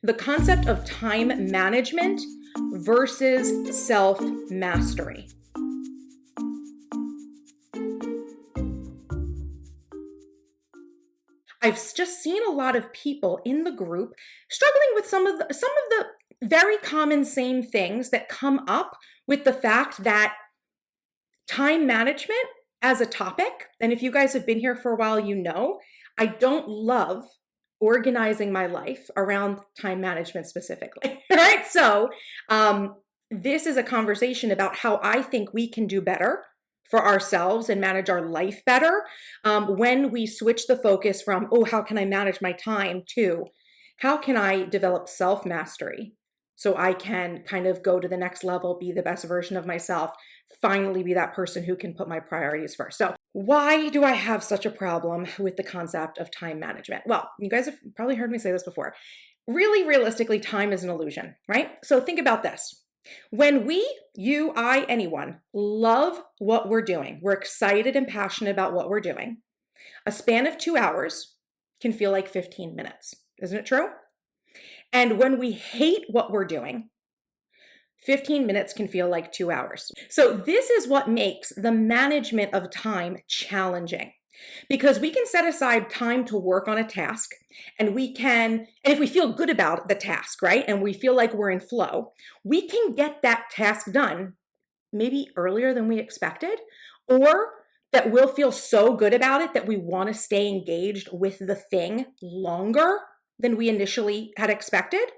the concept of time management versus self-mastery. I've just seen a lot of people in the group struggling with some of the very common same things that come up with the fact that time management as a topic, and if you guys have been here for a while, you know, I don't love organizing my life around time management specifically, right? So this is a conversation about how I think we can do better for ourselves and manage our life better when we switch the focus from, oh, how can I manage my time, to how can I develop self-mastery so I can kind of go to the next level, be the best version of myself, finally be that person who can put my priorities first. So why do I have such a problem with the concept of time management? Well, you guys have probably heard me say this before. Really, realistically, time is an illusion, right? So think about this. When we, you, I, anyone, love what we're doing, we're excited and passionate about what we're doing, a span of 2 hours can feel like 15 minutes. Isn't it true? And when we hate what we're doing, 15 minutes can feel like 2 hours. So this is what makes the management of time challenging, because we can set aside time to work on a task, and if we feel good about the task, right, and we feel like we're in flow, we can get that task done maybe earlier than we expected, or that we'll feel so good about it that we want to stay engaged with the thing longer than we initially had expected.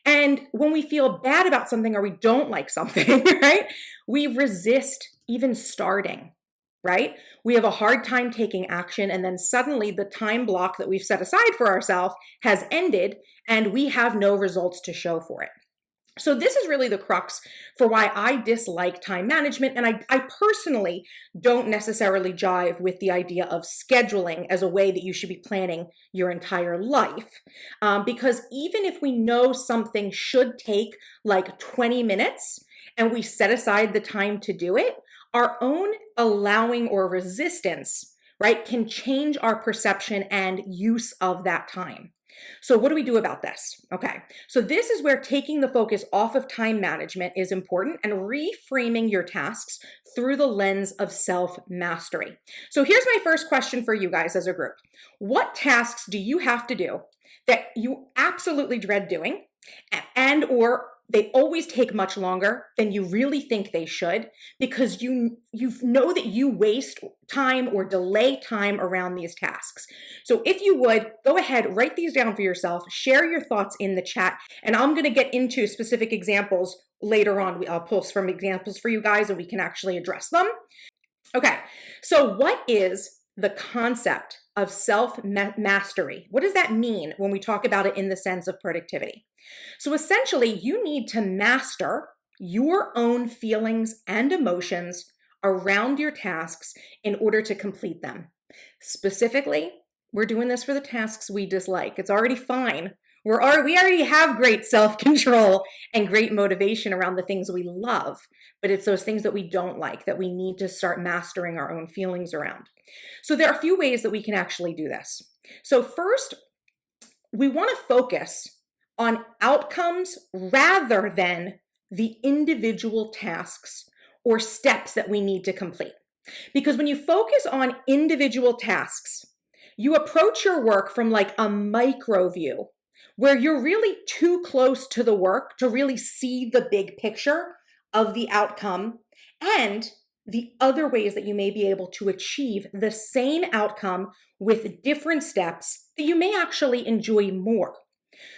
And when we feel bad about something or we don't like something, right, we resist even starting, right? We have a hard time taking action, and then suddenly the time block that we've set aside for ourselves has ended and we have no results to show for it. So this is really the crux for why I dislike time management, and I personally don't necessarily jive with the idea of scheduling as a way that you should be planning your entire life. Because even if we know something should take like 20 minutes and we set aside the time to do it, our own allowing or resistance, right, can change our perception and use of that time. So what do we do about this? Okay, so this is where taking the focus off of time management is important, and reframing your tasks through the lens of self-mastery. So here's my first question for you guys as a group. What tasks do you have to do that you absolutely dread doing, and or they always take much longer than you really think they should, because you know that you waste time or delay time around these tasks? So if you would, go ahead, write these down for yourself, share your thoughts in the chat, and I'm going to get into specific examples later on. I'll post some examples for you guys and we can actually address them. Okay, so what is the concept of self-mastery? What does that mean when we talk about it in the sense of productivity? So essentially, you need to master your own feelings and emotions around your tasks in order to complete them. Specifically, we're doing this for the tasks we dislike. It's already fine. We already have great self-control and great motivation around the things we love, but it's those things that we don't like that we need to start mastering our own feelings around. So there are a few ways that we can actually do this. So first, we want to focus on outcomes rather than the individual tasks or steps that we need to complete. Because when you focus on individual tasks, you approach your work from like a micro view, where you're really too close to the work to really see the big picture of the outcome and the other ways that you may be able to achieve the same outcome with different steps that you may actually enjoy more.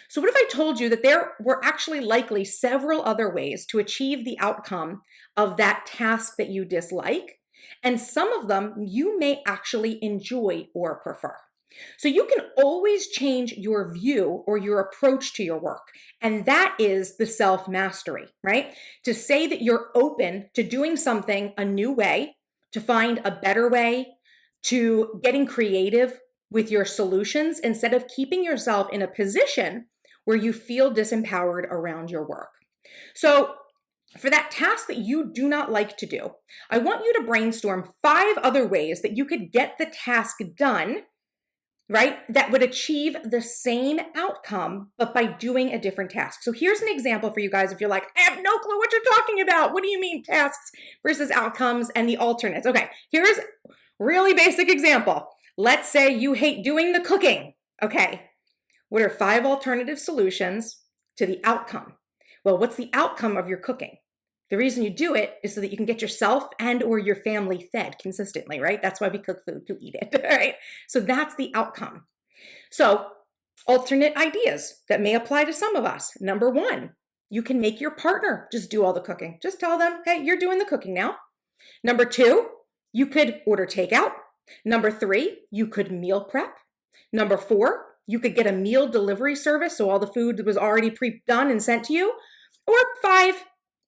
So what if I told you that there were actually likely several other ways to achieve the outcome of that task that you dislike, and some of them you may actually enjoy or prefer? So you can always change your view or your approach to your work. And that is the self-mastery, right? To say that you're open to doing something a new way, to find a better way, to getting creative with your solutions instead of keeping yourself in a position where you feel disempowered around your work. So for that task that you do not like to do, I want you to brainstorm 5 other ways that you could get the task done right? That would achieve the same outcome, but by doing a different task. So here's an example for you guys. If you're like, I have no clue what you're talking about. What do you mean tasks versus outcomes and the alternates? Okay, here's really basic example. Let's say you hate doing the cooking. Okay, what are 5 alternative solutions to the outcome? Well, what's the outcome of your cooking? The reason you do it is so that you can get yourself and or your family fed consistently, right? That's why we cook food, to eat it, right? So that's the outcome. So alternate ideas that may apply to some of us. Number 1, you can make your partner just do all the cooking. Just tell them, hey, you're doing the cooking now. Number 2, you could order takeout. Number 3, you could meal prep. Number 4, you could get a meal delivery service, so all the food was already pre-done and sent to you. Or 5,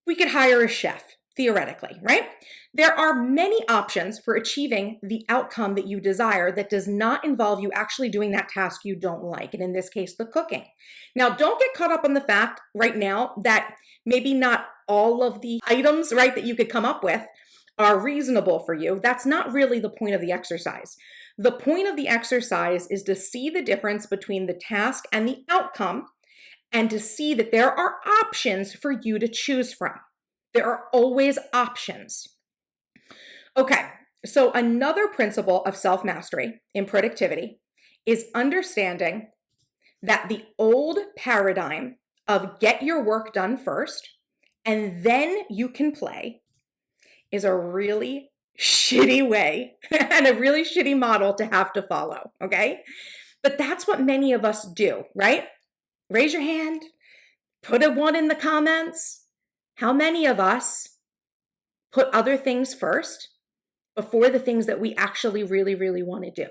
we could hire a chef, theoretically, right? There are many options for achieving the outcome that you desire that does not involve you actually doing that task you don't like, and in this case, the cooking. Now, don't get caught up on the fact right now that maybe not all of the items, right, that you could come up with are reasonable for you. That's not really the point of the exercise. The point of the exercise is to see the difference between the task and the outcome, and to see that there are options for you to choose from. There are always options. Okay, so another principle of self-mastery in productivity is understanding that the old paradigm of get your work done first and then you can play is a really shitty way and a really shitty model to have to follow, okay? But that's what many of us do, right? Raise your hand, put a 1 in the comments. How many of us put other things first before the things that we actually really, really want to do?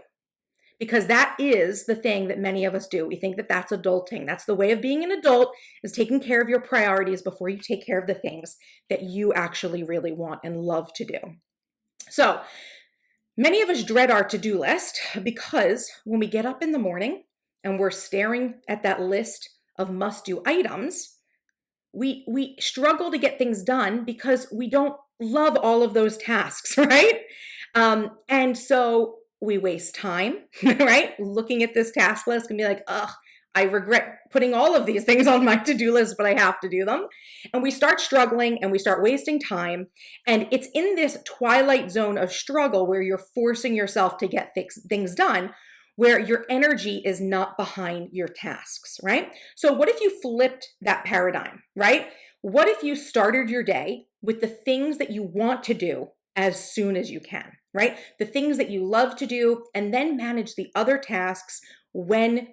Because that is the thing that many of us do. We think that that's adulting. That's the way of being an adult, is taking care of your priorities before you take care of the things that you actually really want and love to do. So many of us dread our to-do list because when we get up in the morning and we're staring at that list of must-do items, we struggle to get things done because we don't love all of those tasks, right? And so we waste time, right? Looking at this task list and be like, ugh, I regret putting all of these things on my to-do list, but I have to do them. And we start struggling and we start wasting time. And it's in this twilight zone of struggle where you're forcing yourself to get things done, where your energy is not behind your tasks, right? So what if you flipped that paradigm, right? What if you started your day with the things that you want to do as soon as you can, right? The things that you love to do, and then manage the other tasks when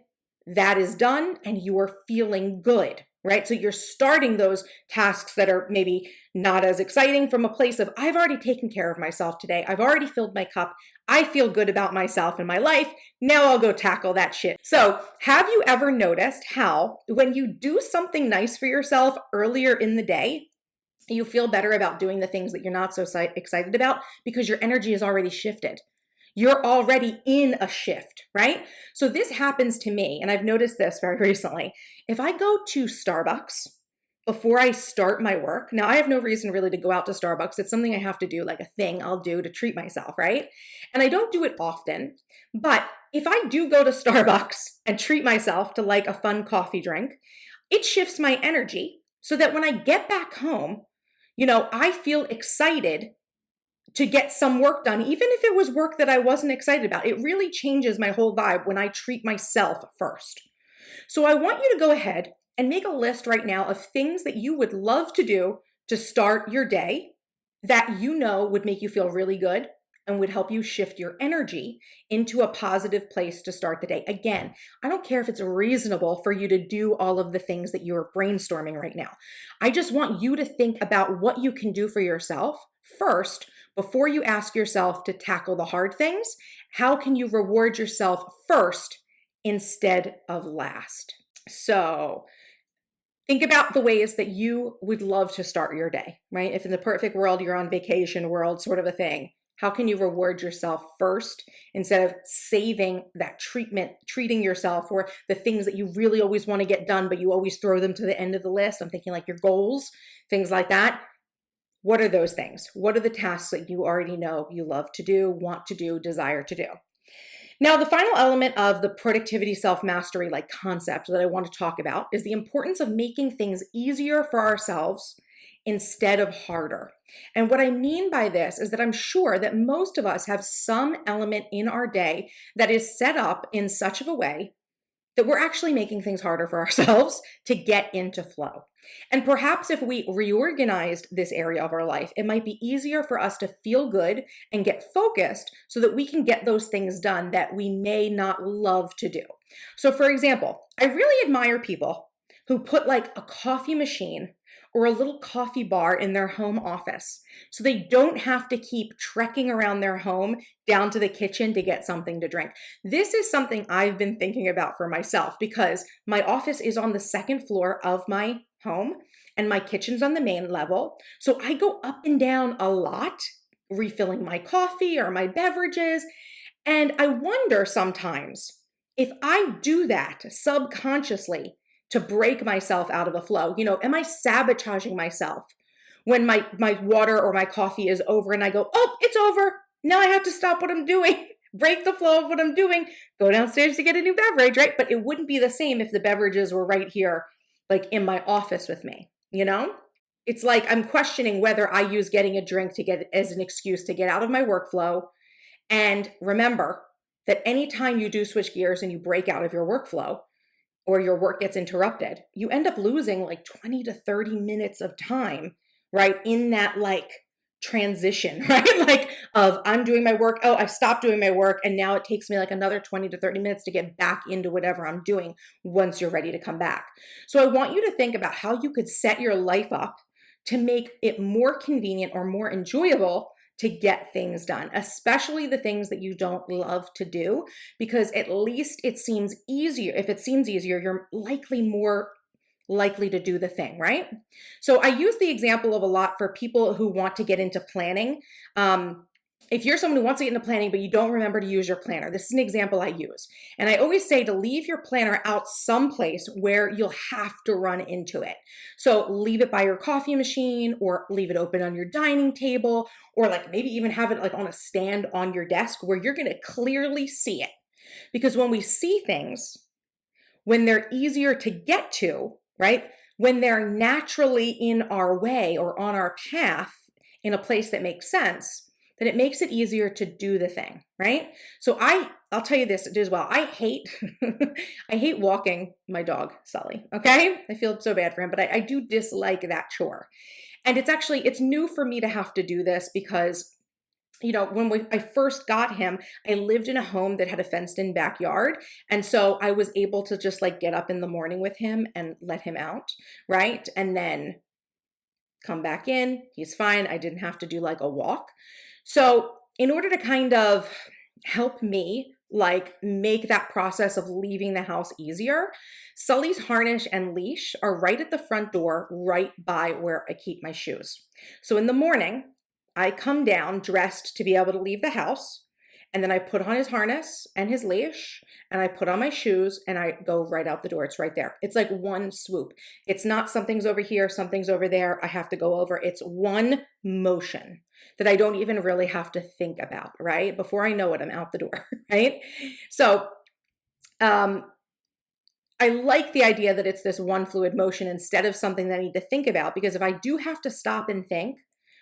that is done and you are feeling good, right? So you're starting those tasks that are maybe not as exciting from a place of, I've already taken care of myself today. I've already filled my cup. I feel good about myself and my life. Now I'll go tackle that shit. So have you ever noticed how when you do something nice for yourself earlier in the day, you feel better about doing the things that you're not so excited about because your energy is already shifted? You're already in a shift, right? So this happens to me, and I've noticed this very recently. If I go to Starbucks before I start my work, now I have no reason really to go out to Starbucks. It's something I have to do, like a thing I'll do to treat myself, right? And I don't do it often, but if I do go to Starbucks and treat myself to like a fun coffee drink, it shifts my energy so that when I get back home, I feel excited to get some work done, even if it was work that I wasn't excited about. It really changes my whole vibe when I treat myself first. So I want you to go ahead and make a list right now of things that you would love to do to start your day that would make you feel really good and would help you shift your energy into a positive place to start the day. Again, I don't care if it's reasonable for you to do all of the things that you're brainstorming right now. I just want you to think about what you can do for yourself first before you ask yourself to tackle the hard things. How can you reward yourself first instead of last? So think about the ways that you would love to start your day, right? If in the perfect world, you're on vacation world sort of a thing, how can you reward yourself first instead of saving that treating yourself for the things that you really always want to get done, but you always throw them to the end of the list? I'm thinking like your goals, things like that. What are those things? What are the tasks that you already know you love to do, want to do, desire to do? Now, the final element of the productivity self-mastery like concept that I want to talk about is the importance of making things easier for ourselves instead of harder. And what I mean by this is that I'm sure that most of us have some element in our day that is set up in such of a way that we're actually making things harder for ourselves to get into flow. And perhaps if we reorganized this area of our life, it might be easier for us to feel good and get focused so that we can get those things done that we may not love to do. So for example, I really admire people who put like a coffee machine or a little coffee bar in their home office so they don't have to keep trekking around their home down to the kitchen to get something to drink. This is something I've been thinking about for myself because my office is on the second floor of my home and my kitchen's on the main level. So I go up and down a lot, refilling my coffee or my beverages. And I wonder sometimes if I do that subconsciously to break myself out of a flow, am I sabotaging myself when my water or my coffee is over and I go, oh, it's over. Now I have to stop what I'm doing, break the flow of what I'm doing, go downstairs to get a new beverage, right? But it wouldn't be the same if the beverages were right here, like in my office with me, It's like I'm questioning whether I use getting a drink to get as an excuse to get out of my workflow. And remember that anytime you do switch gears and you break out of your workflow, or your work gets interrupted, you end up losing like 20 to 30 minutes of time, right? In that like transition, right? Like of I'm doing my work, oh, I stopped doing my work, and now it takes me like another 20 to 30 minutes to get back into whatever I'm doing once you're ready to come back. So I want you to think about how you could set your life up to make it more convenient or more enjoyable to get things done, especially the things that you don't love to do, because at least it seems easier. If it seems easier, you're more likely to do the thing, right? So I use the example of a lot for people who want to get into planning. If you're someone who wants to get into planning, but you don't remember to use your planner, this is an example I use. And I always say to leave your planner out someplace where you'll have to run into it. So leave it by your coffee machine or leave it open on your dining table, or like maybe even have it like on a stand on your desk where you're going to clearly see it. Because when we see things, when they're easier to get to, right? When they're naturally in our way or on our path in a place that makes sense, then it makes it easier to do the thing, right? So I'll tell you this as well. I hate walking my dog, Sully, okay? I feel so bad for him, but I do dislike that chore. And it's new for me to have to do this because when I first got him, I lived in a home that had a fenced-in backyard. And so I was able to just like get up in the morning with him and let him out, right? And then come back in, he's fine. I didn't have to do like a walk. So in order to kind of help me like make that process of leaving the house easier, Sully's harness and leash are right at the front door, right by where I keep my shoes. So in the morning, I come down dressed to be able to leave the house, and then I put on his harness and his leash, and I put on my shoes, and I go right out the door. It's right there. It's like one swoop. It's not something's over here, something's over there, I have to go over. It's one motion that I don't even really have to think about, right? Before I know it, I'm out the door, right? So I like the idea that it's this one fluid motion instead of something that I need to think about, because if I do have to stop and think,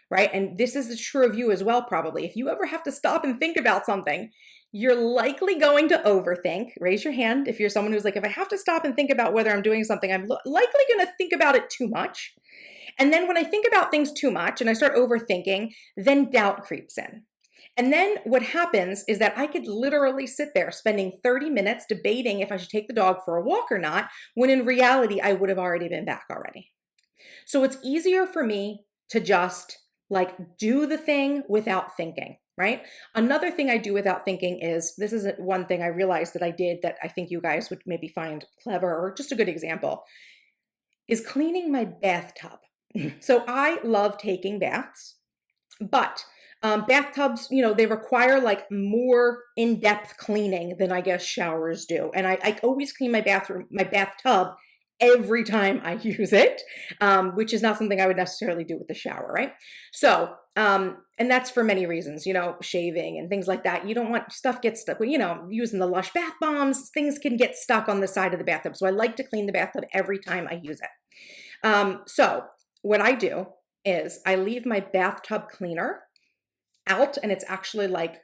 right? And this is true of you as well, probably. If you ever have to stop and think about something, you're likely going to overthink. Raise your hand if you're someone who's like, if I have to stop and think about whether I'm doing something, I'm likely going to think about it too much. And then when I think about things too much and I start overthinking, then doubt creeps in. And then what happens is that I could literally sit there spending 30 minutes debating if I should take the dog for a walk or not, when in reality, I would have already been back already. So it's easier for me to just like do the thing without thinking, right? Another thing I do without thinking is, this is one thing I realized that I did that I think you guys would maybe find clever or just a good example, is cleaning my bathtub. So I love taking baths, but bathtubs, they require like more in-depth cleaning than I guess showers do. And I always clean my bathtub every time I use it, which is not something I would necessarily do with the shower, right? So And that's for many reasons, you know, shaving and things like that. You don't want stuff get stuck, you know, using the Lush bath bombs, things can get stuck on the side of the bathtub. So I like to clean the bathtub every time I use it. So what I do is I leave my bathtub cleaner out, and it's actually like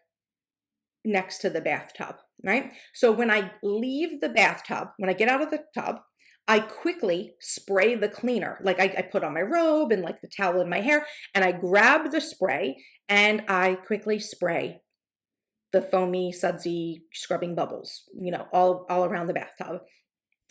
next to the bathtub, right? So when I leave the bathtub, when I get out of the tub, I quickly spray the cleaner. Like I put on my robe and like the towel in my hair, and I grab the spray and I quickly spray the foamy, sudsy, scrubbing bubbles, you know, all around the bathtub.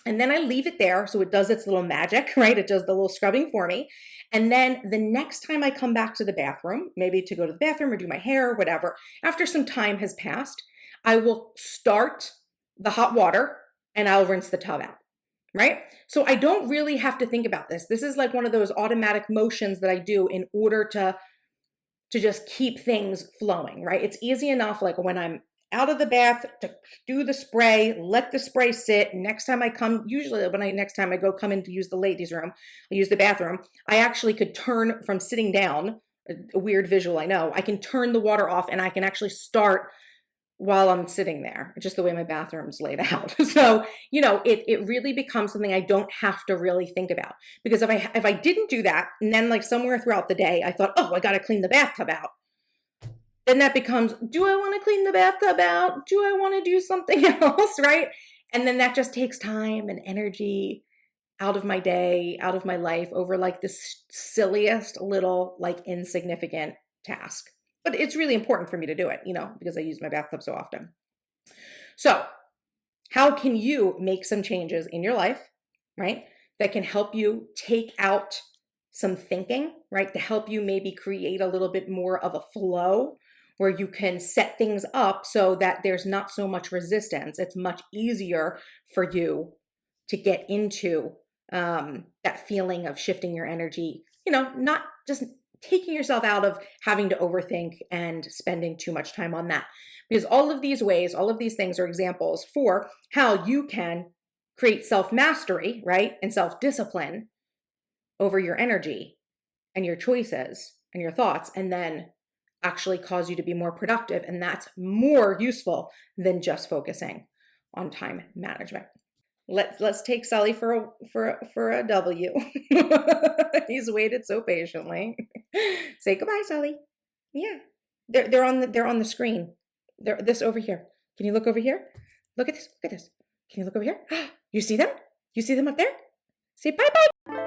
And then I leave it there so it does its little magic, right? It does the little scrubbing for me. And then the next time I come back to the bathroom, maybe to go to the bathroom or do my hair or whatever, after some time has passed, I will start the hot water and I'll rinse the tub out, right? So I don't really have to think about this. This is like one of those automatic motions that I do in order to just keep things flowing, right? It's easy enough, like when I'm out of the bath, to do the spray, let the spray sit. Next time I come, usually next time I come in to use the ladies' room, I use the bathroom, I actually could turn from sitting down, a weird visual, I know, I can turn the water off and I can actually start while I'm sitting there, just the way my bathroom's laid out. So, you know, it really becomes something I don't have to really think about, because if I didn't do that, and then like somewhere throughout the day, I thought, oh, I got to clean the bathtub out. Then that becomes, do I want to clean the bathtub out? Do I want to do something else, right? And then that just takes time and energy out of my day, out of my life, over like this silliest little like insignificant task. But it's really important for me to do it, you know, because I use my bathtub so often. So how can you make some changes in your life, right, that can help you take out some thinking, right, to help you maybe create a little bit more of a flow where you can set things up so that there's not so much resistance. It's much easier for you to get into that feeling of shifting your energy, you know, not just taking yourself out of having to overthink and spending too much time on that. Because all of these ways, all of these things are examples for how you can create self-mastery, right, and self-discipline over your energy and your choices and your thoughts, and then actually cause you to be more productive. And that's more useful than just focusing on time management. Let's take Sully for a W. He's waited so patiently. Say goodbye, Sully. Yeah, they're on the screen. They're this over here. Can you look over here? Look at this. Look at this. Can you look over here? You see them? You see them up there? Say bye bye.